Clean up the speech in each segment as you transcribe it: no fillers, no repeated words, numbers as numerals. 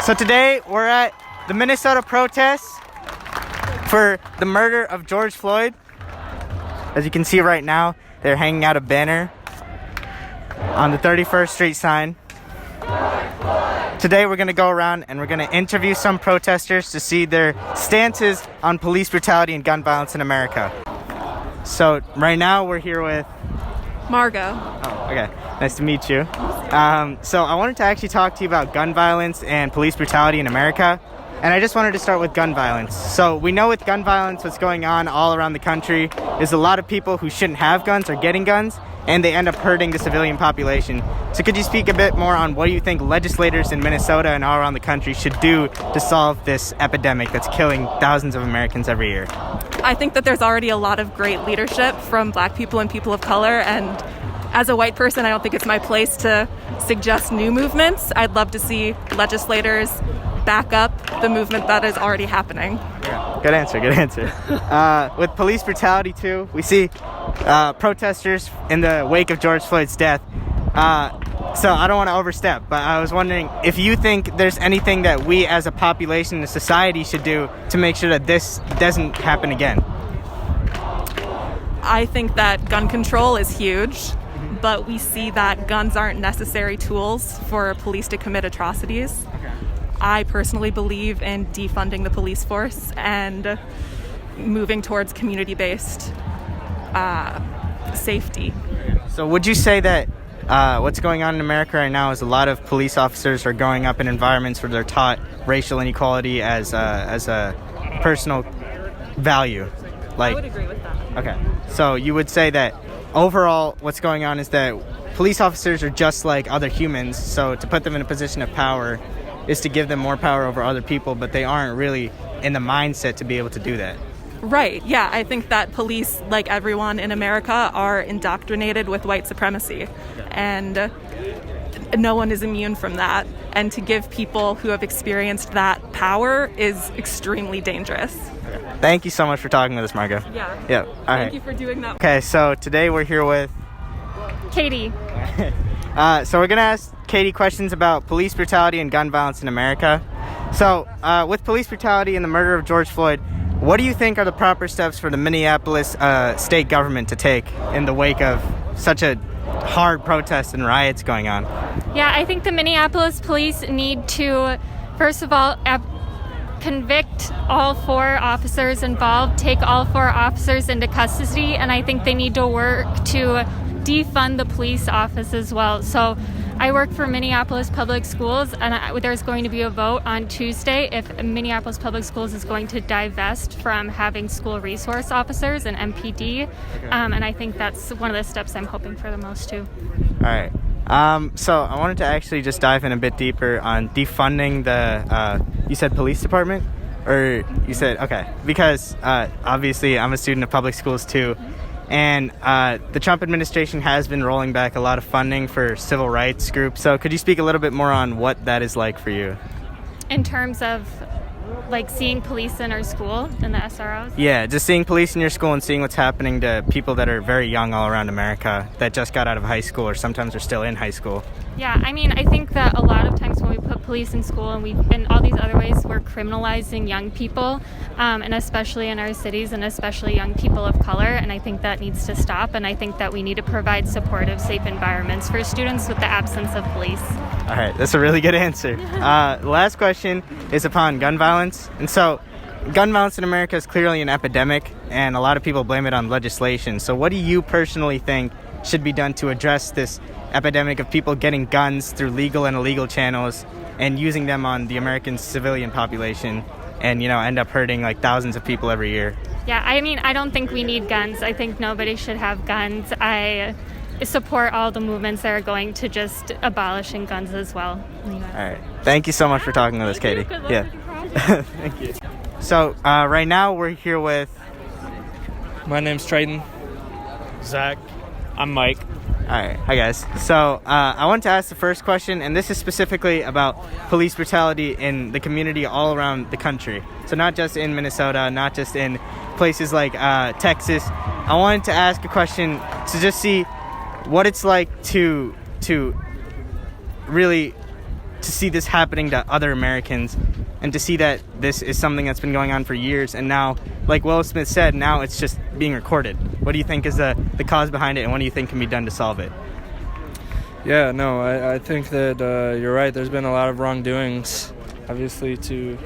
So today we're at the Minnesota protests for the murder of George Floyd. As you can see right now, they're hanging out a banner on the 31st Street sign. Today we're going to go around and we're going to interview some protesters to see their stances on police brutality and gun violence in America. So right now we're here with Margot. Oh, okay. Nice to meet you. So I wanted to actually talk to you about gun violence and police brutality in America. And I just wanted to start with gun violence. So we know with gun violence, what's going on all around the country is a lot of people who shouldn't have guns are getting guns, and they end up hurting the civilian population. So could you speak a bit more on what you think legislators in Minnesota and all around the country should do to solve this epidemic that's killing thousands of Americans every year? I think that there's already a lot of great leadership from Black people and people of color, and as a white person, I don't think it's my place to suggest new movements. I'd love to see legislators back up the movement that is already happening. Yeah, good answer. With police brutality too, we see protesters in the wake of George Floyd's death. So I don't want to overstep, but I was wondering if you think there's anything that we as a population and society should do to make sure that this doesn't happen again. I think that gun control is huge, but we see that guns aren't necessary tools for police to commit atrocities. I personally believe in defunding the police force and moving towards community-based safety. So would you say that what's going on in America right now is a lot of police officers are growing up in environments where they're taught racial inequality as a personal value? I would agree with that. Okay. So you would say that overall what's going on is that police officers are just like other humans, so to put them in a position of power is to give them more power over other people, but they aren't really in the mindset to be able to do that. Right, yeah. I think that police, like everyone in America, are indoctrinated with white supremacy. And no one is immune from that. And to give people who have experienced that power is extremely dangerous. Thank you so much for talking with us, Margot. Yeah. All right. Thank you for doing that. Okay, so today we're here with Katie. So we're going to ask Katie questions about police brutality and gun violence in America. So with police brutality and the murder of George Floyd, what do you think are the proper steps for the Minneapolis state government to take in the wake of such a hard protest and riots going on? Yeah, I think the Minneapolis police need to, first of all, convict all 4 officers involved, take all 4 officers into custody, and I think they need to work to defund the police office as well. So I work for Minneapolis Public Schools, and there's going to be a vote on Tuesday if Minneapolis Public Schools is going to divest from having school resource officers and MPD, and I think that's one of the steps I'm hoping for the most too. All right. So I wanted to actually just dive in a bit deeper on defunding the, you said police department? Or you said, okay, because obviously I'm a student of public schools too. And the Trump administration has been rolling back a lot of funding for civil rights groups. So could you speak a little bit more on what that is like for you? In terms of like seeing police in our school, in the SROs? Yeah, just seeing police in your school and seeing what's happening to people that are very young all around America that just got out of high school or sometimes are still in high school. Yeah, I mean, I think that a lot of times when we put police in school and in all these other ways, we're criminalizing young people, and especially in our cities, and especially young people of color, and I think that needs to stop, and I think that we need to provide supportive, safe environments for students with the absence of police. All right, that's a really good answer. The last question is upon gun violence. And so gun violence in America is clearly an epidemic, and a lot of people blame it on legislation. So what do you personally think should be done to address this epidemic of people getting guns through legal and illegal channels and using them on the American civilian population and, end up hurting like thousands of people every year? Yeah, I mean, I don't think we need guns. I think nobody should have guns. I support all the movements that are going to just abolishing guns as well. All right. Thank you so much for talking with us, Katie. Yeah. Thank you. So right now we're here with... My name's Triton. Zach. I'm Mike. All right. Hi, guys. So I want to ask the first question, and this is specifically about police brutality in the community all around the country. So not just in Minnesota, not just in places like Texas. I wanted to ask a question to just see what it's like to really to see this happening to other Americans, and to see that this is something that's been going on for years, and now, like Will Smith said, now it's just being recorded. What do you think is the cause behind it, and what do you think can be done to solve it? Yeah, no, I think that you're right. There's been a lot of wrongdoings, obviously, to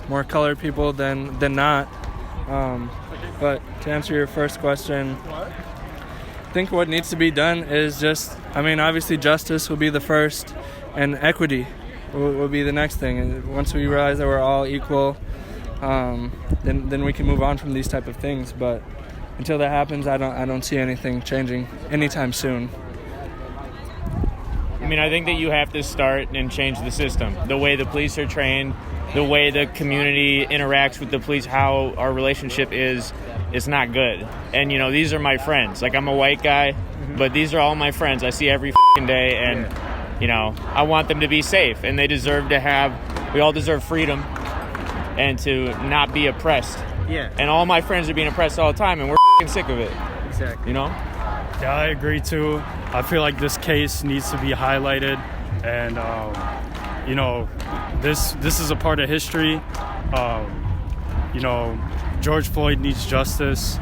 more colored people than not. But to answer your first question, I think what needs to be done is just, obviously justice will be the first, and equity will be the next thing. And once we realize that we're all equal, then we can move on from these type of things. But until that happens, I don't see anything changing anytime soon. I think that you have to start and change the system. The way the police are trained, the way the community interacts with the police, how our relationship is not good. And, these are my friends. Like, I'm a white guy, but these are all my friends I see every f***ing day. And, I want them to be safe. And they deserve to we all deserve freedom and to not be oppressed. Yeah. And all my friends are being oppressed all the time, and we're f***ing sick of it. Exactly. Yeah, I agree too. I feel like this case needs to be highlighted, and this is a part of history. George Floyd needs justice,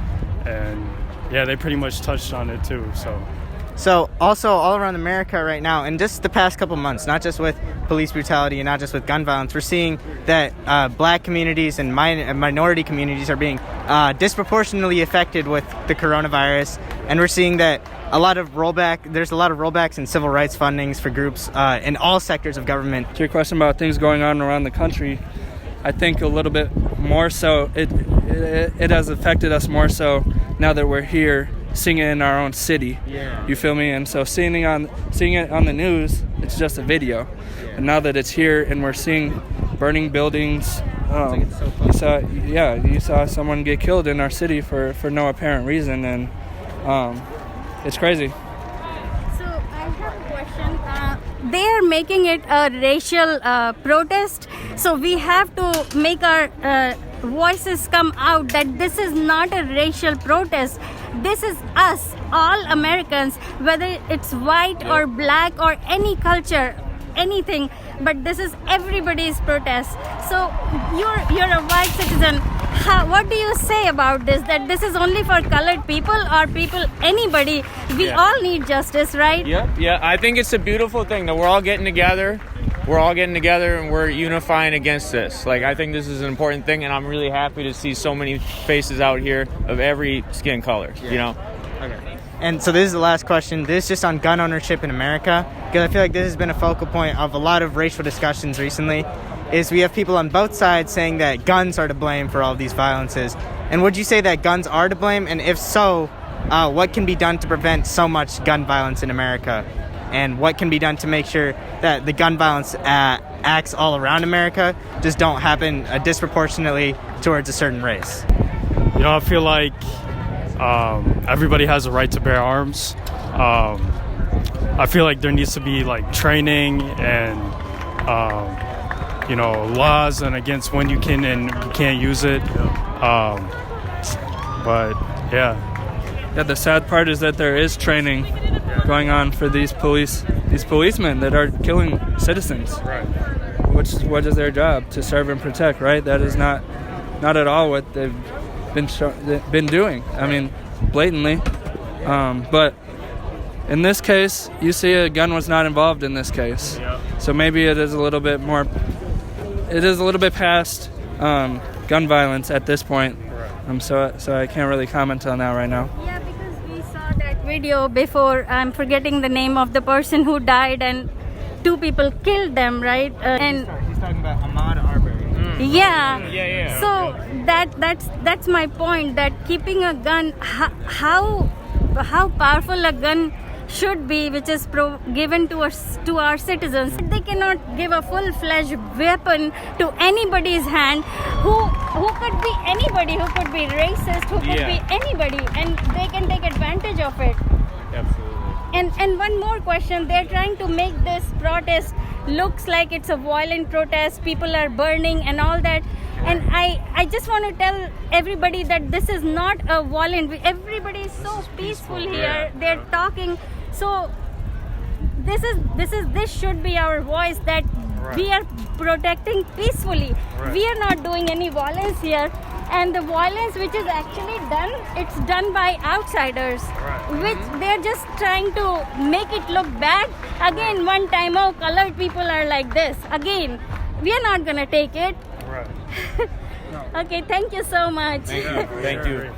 and yeah, they pretty much touched on it too. So also all around America right now, and just the past couple months, not just with police brutality and not just with gun violence, we're seeing that black communities and minority communities are being disproportionately affected with the coronavirus, and we're seeing that there's a lot of rollbacks in civil rights fundings for groups in all sectors of government. To your question about things going on around the country, I think a little bit more so, it has affected us more so now that we're here, seeing it in our own city. Yeah. You feel me? And so seeing it on the news, it's just a video. Yeah. And now that it's here and we're seeing burning buildings, you saw someone get killed in our city for no apparent reason, and it's crazy. So I have a question. They are making it a racial protest, so we have to make our voices come out that this is not a racial protest. This is us, all Americans, whether it's white or black or any culture, anything, but this is everybody's protest. So you're a white citizen. What do you say about this? That this is only for colored people or people, anybody? We all need justice, right? Yeah. I think it's a beautiful thing that we're all getting together. And we're unifying against this. Like, I think this is an important thing, and I'm really happy to see so many faces out here of every skin color, Okay. And so this is the last question. This is just on gun ownership in America, because I feel like this has been a focal point of a lot of racial discussions recently, is we have people on both sides saying that guns are to blame for all of these violences. And would you say that guns are to blame? And if so, what can be done to prevent so much gun violence in America? And what can be done to make sure that the gun violence acts all around America just don't happen disproportionately towards a certain race? I feel like everybody has a right to bear arms. I feel like there needs to be like training and laws and against when you can and you can't use it. But Yeah, the sad part is that there is training going on for these policemen that are killing citizens. right. What is their job? To serve and protect, right? That is not at all what they've been doing. I mean, blatantly. But in this case, you see a gun was not involved in this case. Yeah. So maybe it is a little bit past gun violence at this point. Right. So I can't really comment on that right now. Yeah, because we saw that video before. I'm forgetting the name of the person who died, and 2 people killed them, right? And He's talking about Ahmaud Arbery. yeah. So that's my point. That keeping a gun, how powerful a gun should be, which is given to our citizens. They cannot give a full-fledged weapon to anybody's hand who could be anybody, who could be racist, who could be anybody, and they can take advantage of it. Absolutely. And one more question. They're trying to make this protest looks like it's a violent protest. People are burning and all that. And I just want to tell everybody that this is not a violent. Everybody is so peaceful here. They're talking. So this should be our voice, that we are protecting peacefully. We are not doing any violence here, and the violence which is actually done, it's done by outsiders, which they're just trying to make it look bad. Again, one time, oh, colored people are like this. Again, we are not gonna take it. Okay, thank you so much. Thank you.